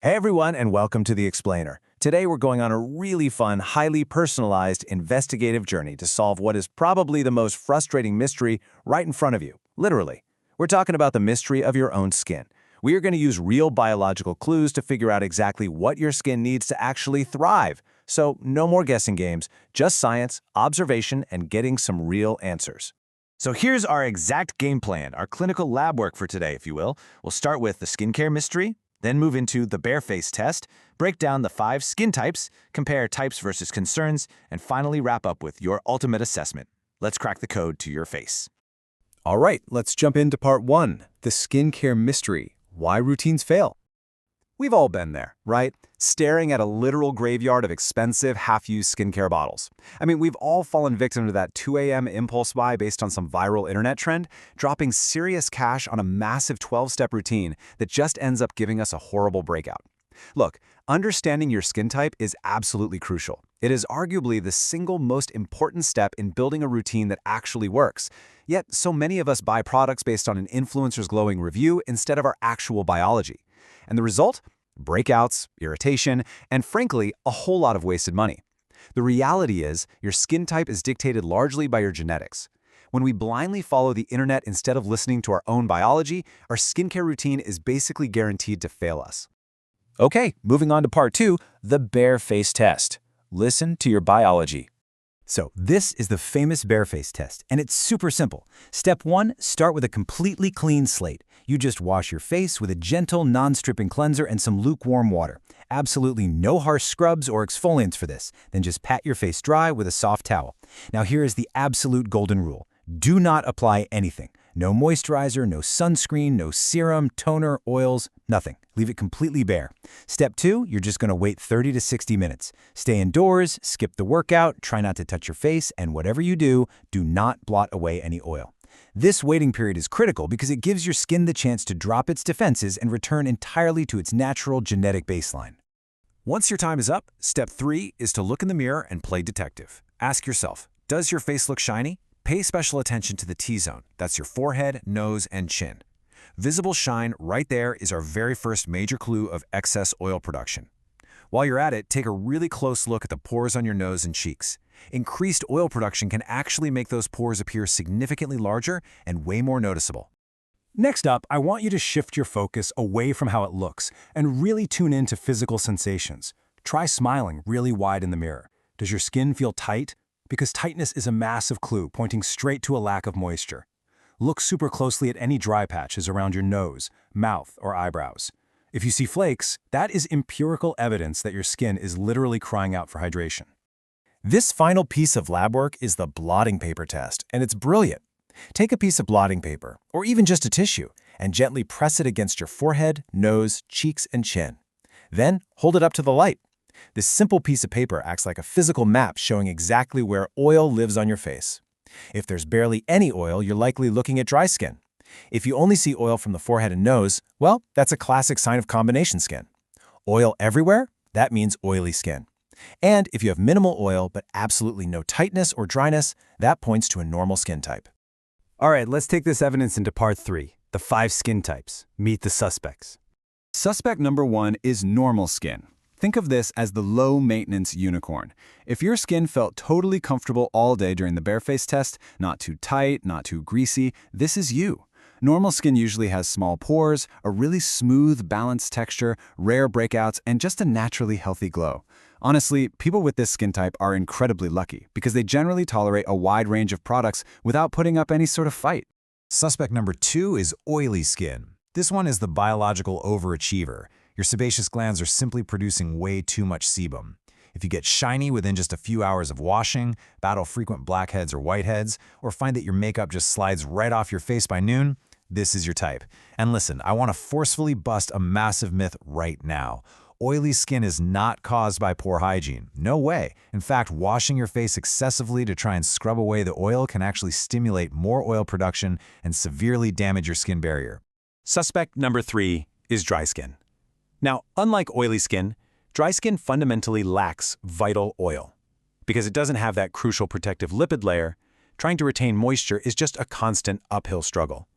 Hey everyone, and welcome to The Explainer. Today we're going on a really fun, highly personalized, investigative journey to solve what is probably the most frustrating mystery right in front of you. Literally. We're talking about the mystery of your own skin. We are going to use real biological clues to figure out exactly what your skin needs to actually thrive. So no more guessing games, just science, observation, and getting some real answers. So here's our exact game plan, our clinical lab work for today, if you will. We'll start with the skincare mystery, then move into the bare face test, break down the 5 skin types, compare types versus concerns, and finally wrap up with your ultimate assessment. Let's crack the code to your face. All right, let's jump into part 1, the skincare mystery, why routines fail. We've all been there, right? Staring at a literal graveyard of expensive, half-used skincare bottles. I mean, we've all fallen victim to that 2 a.m. impulse buy based on some viral internet trend, dropping serious cash on a massive 12-step routine that just ends up giving us a horrible breakout. Look, understanding your skin type is absolutely crucial. It is arguably the single most important step in building a routine that actually works. Yet, so many of us buy products based on an influencer's glowing review instead of our actual biology. And the result? Breakouts, irritation, and frankly, a whole lot of wasted money. The reality is, your skin type is dictated largely by your genetics. When we blindly follow the internet instead of listening to our own biology, our skincare routine is basically guaranteed to fail us. Okay, moving on to part 2, the bare face test. Listen to your biology. So this is the famous bare face test, and it's super simple. Step 1, start with a completely clean slate. You just wash your face with a gentle, non-stripping cleanser and some lukewarm water. Absolutely no harsh scrubs or exfoliants for this. Then just pat your face dry with a soft towel. Now here is the absolute golden rule. Do not apply anything. No moisturizer, no sunscreen, no serum, toner, oils, nothing. Leave it completely bare. Step 2, you're just going to wait 30 to 60 minutes. Stay indoors, skip the workout, try not to touch your face, and whatever you do, do not blot away any oil. This waiting period is critical because it gives your skin the chance to drop its defenses and return entirely to its natural genetic baseline. Once your time is up, step 3 is to look in the mirror and play detective. Ask yourself, does your face look shiny? Pay special attention to the T-zone. That's your forehead, nose, and chin. Visible shine right there is our very first major clue of excess oil production. While you're at it, take a really close look at the pores on your nose and cheeks. Increased oil production can actually make those pores appear significantly larger and way more noticeable. Next up, I want you to shift your focus away from how it looks and really tune in to physical sensations. Try smiling really wide in the mirror. Does your skin feel tight? Because tightness is a massive clue pointing straight to a lack of moisture. Look super closely at any dry patches around your nose, mouth, or eyebrows. If you see flakes, that is empirical evidence that your skin is literally crying out for hydration. This final piece of lab work is the blotting paper test, and it's brilliant. Take a piece of blotting paper, or even just a tissue, and gently press it against your forehead, nose, cheeks, and chin. Then hold it up to the light. This simple piece of paper acts like a physical map showing exactly where oil lives on your face. If there's barely any oil, you're likely looking at dry skin. If you only see oil from the forehead and nose, well, that's a classic sign of combination skin. Oil everywhere? That means oily skin. And if you have minimal oil but absolutely no tightness or dryness, that points to a normal skin type. All right, let's take this evidence into part 3, the 5 skin types. Meet the suspects. Suspect number 1 is normal skin. Think of this as the low-maintenance unicorn. If your skin felt totally comfortable all day during the bare face test, not too tight, not too greasy, this is you. Normal skin usually has small pores, a really smooth, balanced texture, rare breakouts, and just a naturally healthy glow. Honestly, people with this skin type are incredibly lucky because they generally tolerate a wide range of products without putting up any sort of fight. Suspect number 2 is oily skin. This one is the biological overachiever. Your sebaceous glands are simply producing way too much sebum. If you get shiny within just a few hours of washing, battle frequent blackheads or whiteheads, or find that your makeup just slides right off your face by noon, this is your type. And listen, I want to forcefully bust a massive myth right now. Oily skin is not caused by poor hygiene. No way. In fact, washing your face excessively to try and scrub away the oil can actually stimulate more oil production and severely damage your skin barrier. Suspect number 3 is dry skin. Now, unlike oily skin, dry skin fundamentally lacks vital oil. Because it doesn't have that crucial protective lipid layer, trying to retain moisture is just a constant uphill struggle.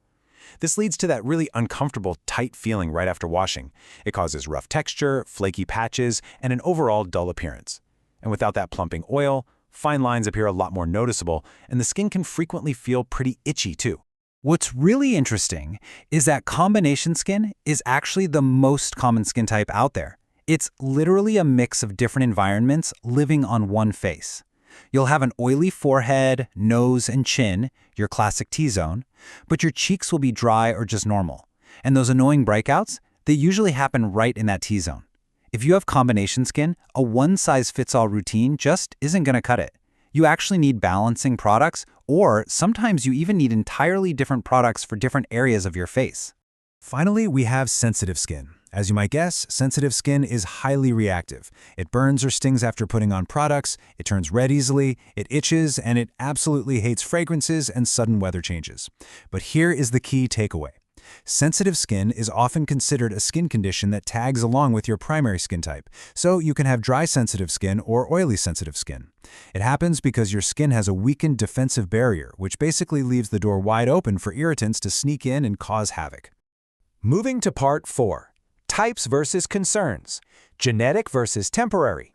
This leads to that really uncomfortable, tight feeling right after washing. It causes rough texture, flaky patches, and an overall dull appearance. And without that plumping oil, fine lines appear a lot more noticeable, and the skin can frequently feel pretty itchy too. What's really interesting is that combination skin is actually the most common skin type out there. It's literally a mix of different environments living on one face. You'll have an oily forehead, nose, and chin, your classic T-zone, but your cheeks will be dry or just normal. And those annoying breakouts, they usually happen right in that T-zone. If you have combination skin, a one-size-fits-all routine just isn't going to cut it. You actually need balancing products, or sometimes you even need entirely different products for different areas of your face. Finally, we have sensitive skin. As you might guess, sensitive skin is highly reactive. It burns or stings after putting on products, it turns red easily, it itches, and it absolutely hates fragrances and sudden weather changes. But here is the key takeaway. Sensitive skin is often considered a skin condition that tags along with your primary skin type, so you can have dry sensitive skin or oily sensitive skin. It happens because your skin has a weakened defensive barrier, which basically leaves the door wide open for irritants to sneak in and cause havoc. Moving to part 4. Types versus concerns. Genetic versus temporary.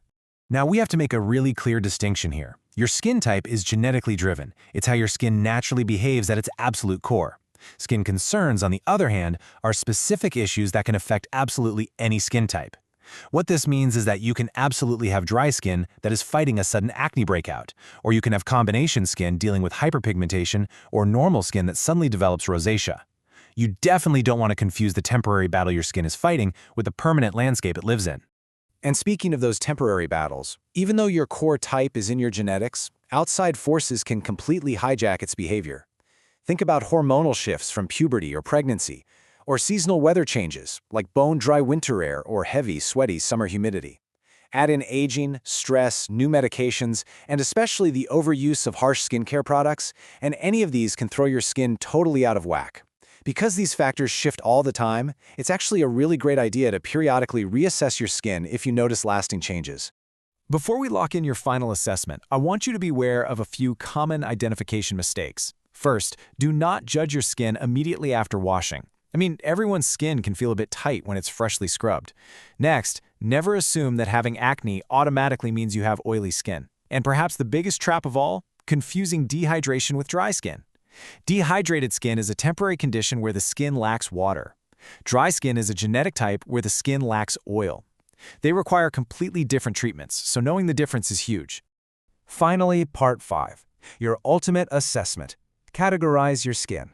Now, we have to make a really clear distinction here. Your skin type is genetically driven. It's how your skin naturally behaves at its absolute core. Skin concerns, on the other hand, are specific issues that can affect absolutely any skin type. What this means is that you can absolutely have dry skin that is fighting a sudden acne breakout, or you can have combination skin dealing with hyperpigmentation, or normal skin that suddenly develops rosacea. You definitely don't want to confuse the temporary battle your skin is fighting with the permanent landscape it lives in. And speaking of those temporary battles, even though your core type is in your genetics, outside forces can completely hijack its behavior. Think about hormonal shifts from puberty or pregnancy, or seasonal weather changes like bone-dry winter air or heavy, sweaty summer humidity. Add in aging, stress, new medications, and especially the overuse of harsh skincare products, and any of these can throw your skin totally out of whack. Because these factors shift all the time, it's actually a really great idea to periodically reassess your skin if you notice lasting changes. Before we lock in your final assessment, I want you to be aware of a few common identification mistakes. First, do not judge your skin immediately after washing. I mean, everyone's skin can feel a bit tight when it's freshly scrubbed. Next, never assume that having acne automatically means you have oily skin. And perhaps the biggest trap of all, confusing dehydration with dry skin. Dehydrated skin is a temporary condition where the skin lacks water. Dry skin is a genetic type where the skin lacks oil. They require completely different treatments, so knowing the difference is huge. Finally, part 5. Your ultimate assessment. Categorize your skin.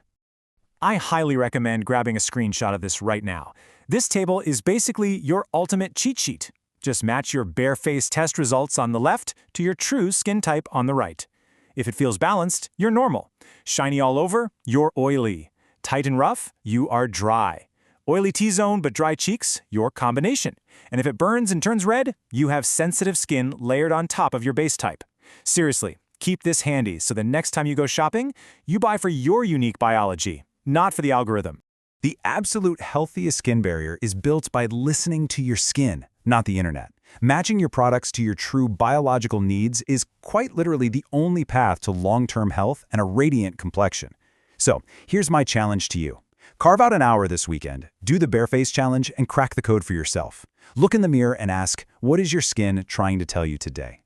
I highly recommend grabbing a screenshot of this right now. This table is basically your ultimate cheat sheet. Just match your bare face test results on the left to your true skin type on the right. If it feels balanced, you're normal. Shiny all over, you're oily. Tight and rough, you are dry. Oily T-zone but dry cheeks, your combination. And if it burns and turns red, you have sensitive skin layered on top of your base type. Seriously, keep this handy so the next time you go shopping, you buy for your unique biology, not for the algorithm. The absolute healthiest skin barrier is built by listening to your skin, not the internet. Matching your products to your true biological needs is quite literally the only path to long-term health and a radiant complexion. So, here's my challenge to you. Carve out an hour this weekend, do the Bareface Challenge, and crack the code for yourself. Look in the mirror and ask, what is your skin trying to tell you today?